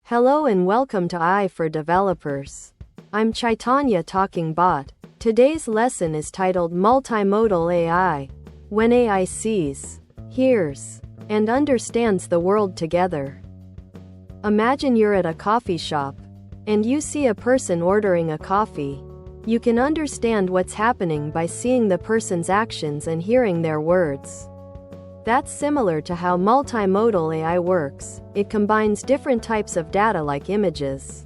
Hello and welcome to AI for Developers. I'm Chaitanya talking bot. Today's lesson is titled Multimodal AI. When AI sees, hears, and understands the world together. Imagine you're at a coffee shop, and you see a person ordering a coffee. You can understand what's happening by seeing the person's actions and hearing their words. That's similar to how multimodal AI works. It combines different types of data like images,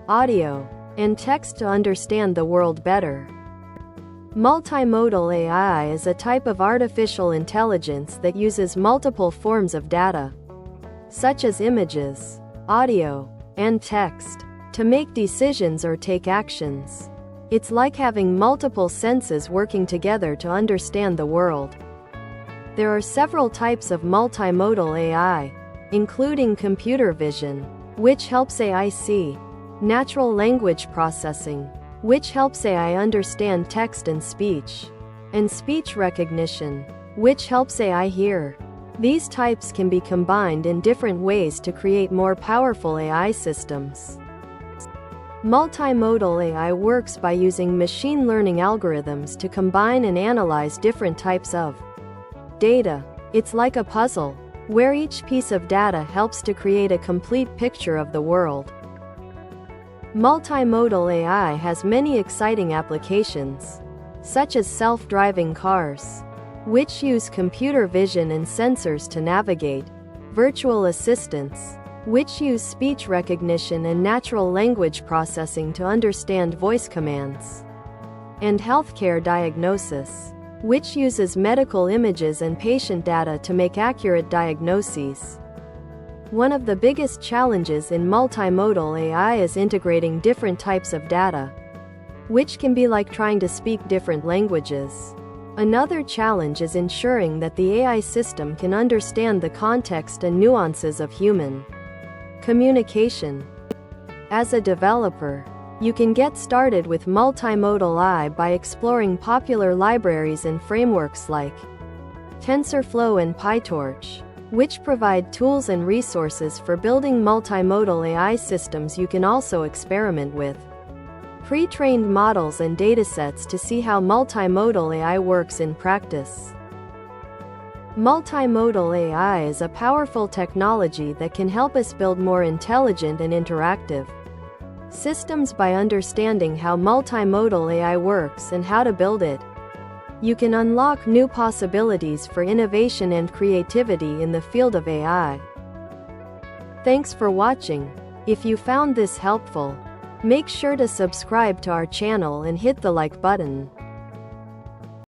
audio, and text to understand the world better. Multimodal AI is a type of artificial intelligence that uses multiple forms of data, such as images, audio, and text, to make decisions or take actions. It's like having multiple senses working together to understand the world. There are several types of multimodal AI, including computer vision, which helps AI see, natural language processing, which helps AI understand text and speech, and speech recognition, which helps AI hear. These types can be combined in different ways to create more powerful AI systems. Multimodal AI works by using machine learning algorithms to combine and analyze different types of data. It's like a puzzle, where each piece of data helps to create a complete picture of the world. Multimodal AI has many exciting applications, such as self-driving cars, which use computer vision and sensors to navigate, virtual assistants, which use speech recognition and natural language processing to understand voice commands, and healthcare diagnosis, which uses medical images and patient data to make accurate diagnoses. One of the biggest challenges in multimodal AI is integrating different types of data, which can be like trying to speak different languages. Another challenge is ensuring that the AI system can understand the context and nuances of human communication. As a developer, you can get started with multimodal AI by exploring popular libraries and frameworks like TensorFlow and PyTorch, which provide tools and resources for building multimodal AI systems. You can also experiment with pre-trained models and datasets to see how multimodal AI works in practice. Multimodal AI is a powerful technology that can help us build more intelligent and interactive systems by understanding how multimodal AI works and how to build it. You can unlock new possibilities for innovation and creativity in the field of AI. Thanks for watching. If you found this helpful, make sure to subscribe to our channel and hit the like button.